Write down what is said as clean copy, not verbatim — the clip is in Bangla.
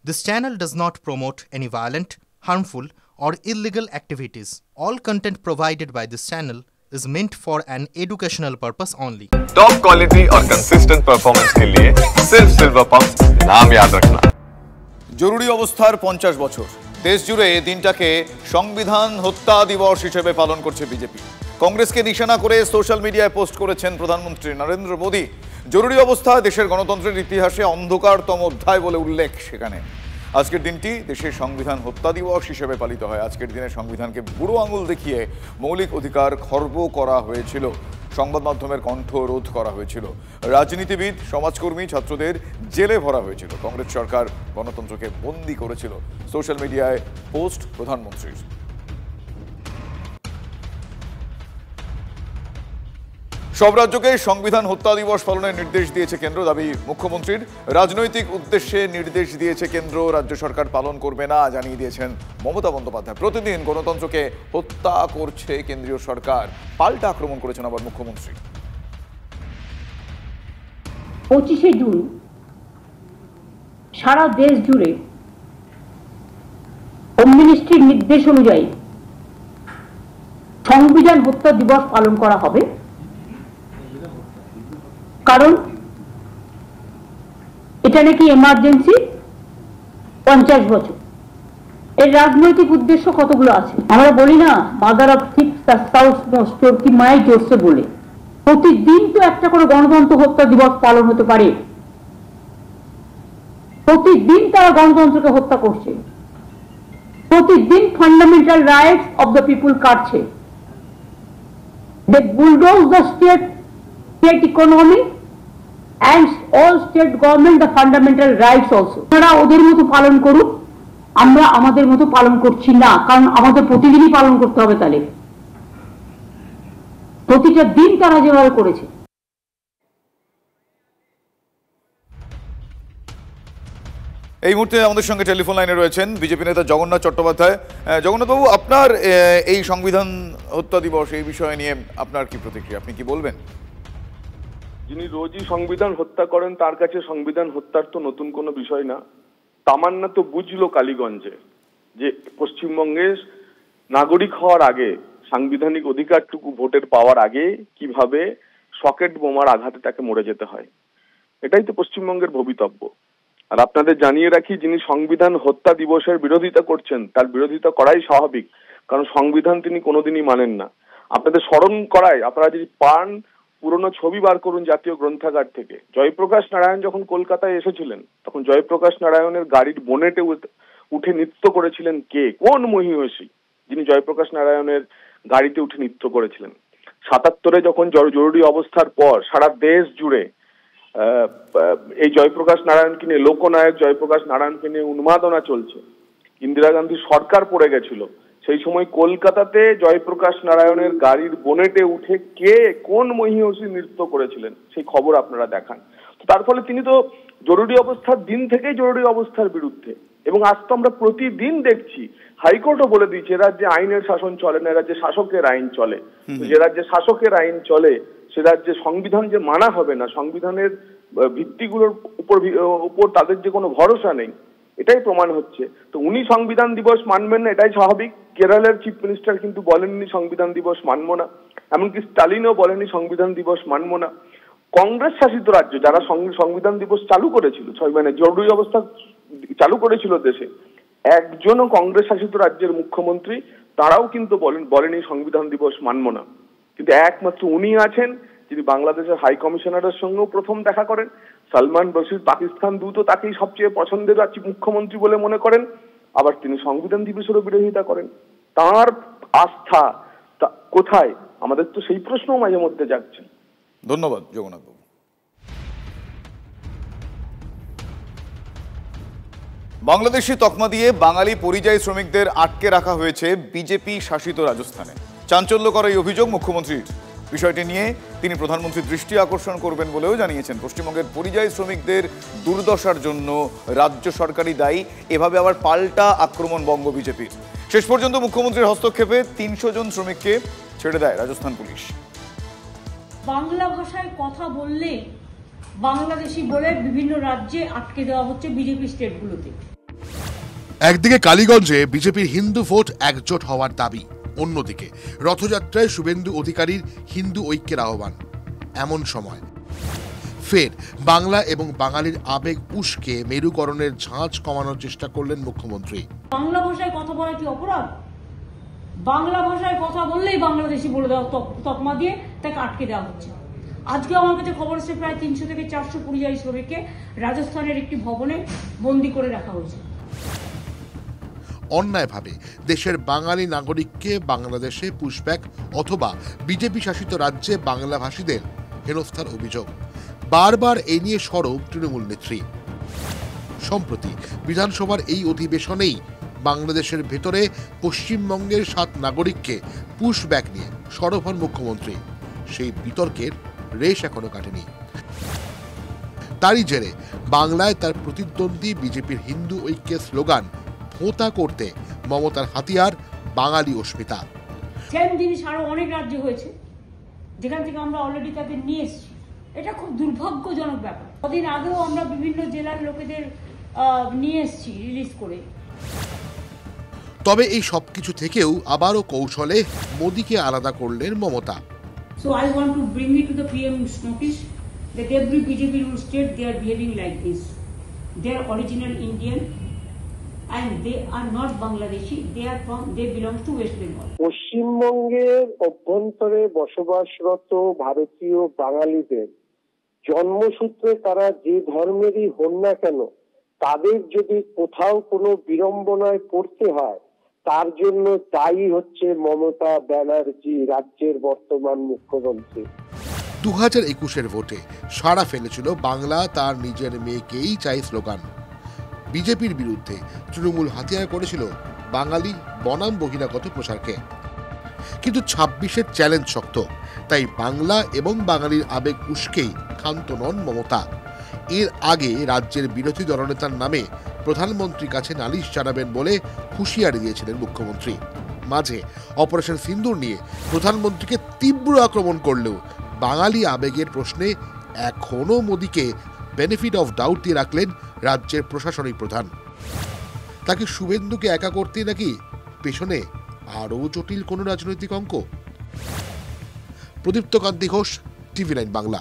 This channel does not promote any violent, harmful, or illegal activities. All content provided by this channel is meant for an educational purpose only. Top quality और कंसिस्टेंट परफॉर्मेंस के लिए सिर्फ सिल्वर पंप नाम याद रखना। জরুরি অবস্থার 50 বছর দেশ জুড়ে এই দিনটাকে সংবিধান হত্যা দিবস হিসেবে পালন করছে বিজেপি। কংগ্রেসকে নিশানা করে সোশ্যাল মিডিয়ায় পোস্ট করেছেন প্রধানমন্ত্রী নরেন্দ্র মোদী। জরুরি অবস্থা দেশের গণতন্ত্রের ইতিহাসে অন্ধকারতম অধ্যায় বলে উল্লেখ সেখানে। আজকের দিনটি দেশের সংবিধান হত্যা দিবস হিসেবে পালিত হয়। আজকের দিনে সংবিধানকে বুড়ো আঙুল দেখিয়ে মৌলিক অধিকার খর্ব করা হয়েছিল, সংবাদ মাধ্যমের কণ্ঠ রোধ করা হয়েছিল, রাজনীতিবিদ, সমাজকর্মী, ছাত্রদের জেলে ভরা হয়েছিল। কংগ্রেস সরকার গণতন্ত্রকে বন্দী করেছিল। সোশ্যাল মিডিয়ায় পোস্ট প্রধানমন্ত্রীর। সব রাজ্যকে সংবিধান হত্যা দিবস পালনের নির্দেশ দিয়েছে কেন্দ্র, দাবি মুখ্যমন্ত্রীর। রাজনৈতিক উদ্দেশ্যে নির্দেশ দিয়েছে কেন্দ্র, রাজ্য সরকার পালন করবে না জানিয়ে দিয়েছেন মমতা বন্দ্যোপাধ্যায়। প্রতিদিন গণতন্ত্রকে হত্যা করছে কেন্দ্রীয় সরকার, পাল্টা আক্রমণ করেছেন আবার মুখ্যমন্ত্রী। 25শে জুন সারা দেশ জুড়ে হোম মিনিস্ট্রির নির্দেশ অনুযায়ী সংবিধান হত্যা দিবস পালন করা হবে। কারণ এটা নাকি এমার্জেন্সি 50 বছর। এর রাজনৈতিক উদ্দেশ্য কতগুলো আছে। আমরা বলি না, mother of thieves the south most, চোরকি মাই জোরসে বলে। প্রতিদিন তো একটা করে গণতন্ত্র হত্যা দিবস পালন হতে পারে। প্রতিদিন তারা গণতন্ত্রকে হত্যা করছে, প্রতিদিন fundamental rights of the people কাটছে। They bulldoze the state economy and all state government the fundamental rights also. তারা ওদের মতো পালন করুক, আমরা আমাদের মতো পালন করছি না, কারণ আমাদের প্রতিদিনই পালন করতে হবে। তাহলে প্রতিটা দিন তারা যেভাবে করেছে। এই মুহূর্তে আমাদের সঙ্গে টেলিফোন লাইনে রয়েছেন বিজেপি নেতা জগন্নাথ চট্টোপাধ্যায়। জগন্নাথবাবু, আপনার এই সংবিধান হত্যা দিবস এই বিষয় নিয়ে আপনার কি প্রতিক্রিয়া, আপনি কি বলবেন? যিনি রোজই সংবিধান হত্যা করেন তার কাছে সংবিধান হত্যার তো নতুন কোনো বিষয় না। তামান্না তো বুঝলো কালীগঞ্জে যে পশ্চিমবঙ্গে নাগরিক হওয়ার আগে, সাংবিধানিক অধিকারটুকু ভোটের পাওয়ার আগে কিভাবে সকেট বোমার আঘাতে তাকে মরে যেতে হয়। এটাই তো পশ্চিমবঙ্গের ভবিতব্য। আর আপনাদের জানিয়ে রাখি, যিনি সংবিধান হত্যা দিবসের বিরোধিতা করছেন তার বিরোধিতা করাই স্বাভাবিক, কারণ সংবিধান তিনি কোনোদিনই মানেন না। আপনাদের স্মরণ করায়, আপনারা যদি পান পুরনো ছবি বার করুন জাতীয় গ্রন্থাগার থেকে। জয়প্রকাশ নারায়ণ যখন কলকাতায় এসেছিলেন তখন জয়প্রকাশ নারায়ণের গাড়ির বোনেটে উঠে নৃত্য করেছিলেন কে, কোন মহিষী যিনি জয়প্রকাশ নারায়ণের গাড়িতে উঠে নৃত্য করেছিলেন। ৭৭-এ যখন জরুরি অবস্থার পর সারা দেশ জুড়ে এই জয়প্রকাশ নারায়ণকে নিয়ে, লোকনায়ক জয়প্রকাশ নারায়ণকে নিয়ে উন্মাদনা চলছে, ইন্দিরা গান্ধীর সরকার পড়ে গেছিল, সেই সময় কলকাতাতে জয়প্রকাশ নারায়ণের গাড়ির বোনেটে উঠে কে, কোন মহিষী নৃত্য করেছিলেন সেই খবর আপনারা দেখান। তো তার ফলে তিনি তো জরুরি অবস্থার দিন থেকেই জরুরি অবস্থার বিরুদ্ধে। এবং আজ তো আমরা প্রতিদিন দেখছি, হাইকোর্টও বলে দিয়েছে রাজ্যে আইনের শাসন চলে না, রাজ্যে শাসকের আইন চলে। যে রাজ্যে শাসকের আইন চলে সে রাজ্যে সংবিধান যে মানা হবে না, সংবিধানের ভিত্তিগুলোর উপর তাদের যে কোনো ভরসা নেই, এটাই প্রমাণ হচ্ছে। তো উনি সংবিধান দিবস মানবেন না এটাই স্বাভাবিক। কেরালার চিফ মিনিস্টার কিন্তু বলেননি সংবিধান দিবস মানবো না, এমনকি স্টালিনও বলেনি সংবিধান দিবস মানবো না। কংগ্রেস শাসিত রাজ্য যারা সংবিধান দিবস চালু করেছিল, মানে জরুরি অবস্থা চালু করেছিল দেশে, একজনও কংগ্রেস শাসিত রাজ্যের মুখ্যমন্ত্রী তারাও কিন্তু বলেনি সংবিধান দিবস মানবো না। কিন্তু একমাত্র উনি আছেন যিনি বাংলাদেশের হাই কমিশনারের সঙ্গেও প্রথম দেখা করেন। সালমান বশির পাকিস্তান দূত তাকেই সবচেয়ে পছন্দের মুখ্যমন্ত্রী বলে মনে করেন, আবার তিনি সংবিধান দিবসেরও বিরোধিতা করেন। তার আস্থা কোথায়, আমাদের তো সেই প্রশ্নও মাঝে মধ্যে যাচ্ছে। ধন্যবাদ জগন্নাথবাবু। বাংলাদেশি তকমা দিয়ে বাঙালি পরিযায়ী শ্রমিকদের আটকে রাখা হয়েছে বিজেপি শাসিত রাজস্থানে। চাঞ্চল্যকর এই অভিযোগ মুখ্যমন্ত্রীর। বিষয়টি নিয়ে তিনি প্রধানমন্ত্রীর দৃষ্টি আকর্ষণ করবেন বলেও জানিয়েছেন। পশ্চিমবঙ্গের পরিযায়ী শ্রমিকদের দুর্দশার জন্য রাজ্য সরকারই দায়ী, এভাবে আবার পাল্টা আক্রমণ বঙ্গ বিজেপির। শেষ পর্যন্ত মুখ্যমন্ত্রীর হস্তক্ষেপে 300 জন শ্রমিককে ছেড়ে দেয় রাজস্থান পুলিশ। বাংলা ভাষায় কথা বললে বাংলাদেশি বলে বিভিন্ন রাজ্যে আটকে দেওয়া হচ্ছে বিজেপি স্টেটগুলোতে। একদিকে কালীগঞ্জে বিজেপির হিন্দু ভোট একজোট হওয়ার দাবি, অন্যদিকে রথযাত্রায় শুভেন্দু অধিকারীর হিন্দু ঐক্যের আহ্বান। এমন সময় ফের বাংলা এবং বাঙালির আবেগ উস্কে মেরুকরণের ঝাঁজ কমানোর চেষ্টা করলেন মুখ্যমন্ত্রী। বাংলা ভাষায় কথা বলা কি অপরাধ? বাংলা ভাষায় কথা বললেই বাংলাদেশি বলে দেওয়া, তকমা দিয়ে তাকে আটকে দেওয়া হচ্ছে। আজকে আমার কাছে খবর এসেছে প্রায় 300 থেকে 400 পরিযায়ী শ্রমিককে রাজস্থানের একটি ভবনে বন্দী করে রাখা হয়েছে। অন্যায়ভাবে দেশের বাঙালি নাগরিককে বাংলাদেশে পুশব্যাক অথবা বিজেপি শাসিত রাজ্যে বাংলাভাষীদের হেনস্থার অভিযোগ। বারবার এই নিয়ে সরব তৃণমূল নেত্রী। সম্প্রতি বিধানসভার এই অধিবেশনেই বাংলাদেশের ভেতরে পশ্চিমবঙ্গের 7 নাগরিককে পুশব্যাক নিয়ে সরব হন মুখ্যমন্ত্রী। সেই বিতর্কের রেশ এখনো কাটেনি। তারই জেরে বাংলায় তার প্রতিদ্বন্দ্বী বিজেপির হিন্দু ঐক্যের স্লোগান ভোঁতা করতে মমতার হাতিয়ার বাঙালি অস্মিতা। সেম জিনিস আরো অনেক রাজ্যে হয়েছে, যেখান থেকে আমরা অলরেডি তাদের নিয়ে এসেছি। এটা খুব দুর্ভাগ্যজনক ব্যাপার। কদিন আগেও আমরা বিভিন্ন জেলার লোকেদের নিয়ে এসেছি রিলিজ করে। তবে এই সবকিছু থেকেও আবারও কৌশলে মোদিকে আলাদা করলেন Mamata. So I want to bring it to the PM's notice that every BJP state they are behaving like this. They are original Indian and they are not Bangladeshi. They belong to West Bengal. পশ্চিমবঙ্গের অভ্যন্তরে বসবাসরত ভারতীয় বাঙালিদের জন্মসূত্রে তারা যে ধর্মেরই হন না কেন, তাদের যদি কোথাও কোনো বিড়ম্বনায় পড়তে হয়, তার জন্য দায়ী হচ্ছে মমতা ব্যানার্জি, রাজ্যের বর্তমান মুখ্যমন্ত্রী। 2021-এর ভোটে সাড়া ফেলেছিল বাংলা তার নিজের মেয়েকেই চাই স্লোগান। বিজেপির বিরুদ্ধে তৃণমূল হাতিয়ার করেছিল বাঙালি বনাম বহিরাগত প্রচারকে। কিন্তু 26-এর চ্যালেঞ্জ শক্ত, তাই বাংলা এবং বাঙালির আবেগ উস্কেই ক্ষান্ত নন মমতা। এর আগে রাজ্যের বিরোধী দলনেতার নামে প্রধানমন্ত্রীর কাছে নালিশ জানাবেন বলে হুঁশিয়ারি দিয়েছিলেন মুখ্যমন্ত্রী। মাঝে অপারেশন সিন্দুর নিয়ে প্রধানমন্ত্রীকে তীব্র আক্রমণ করলেও বাঙালি আবেগের প্রশ্নে এখনও মোদিকে বেনিফিট অফ ডাউট দিয়ে রাখলেন রাজ্যের প্রশাসনিক প্রধান। তাকে শুভেন্দুকে একা করতে নাকি পেছনে আরও জটিল কোনো রাজনৈতিক অঙ্ক? প্রদীপ্ত কান্তি ঘোষ, TV9 বাংলা।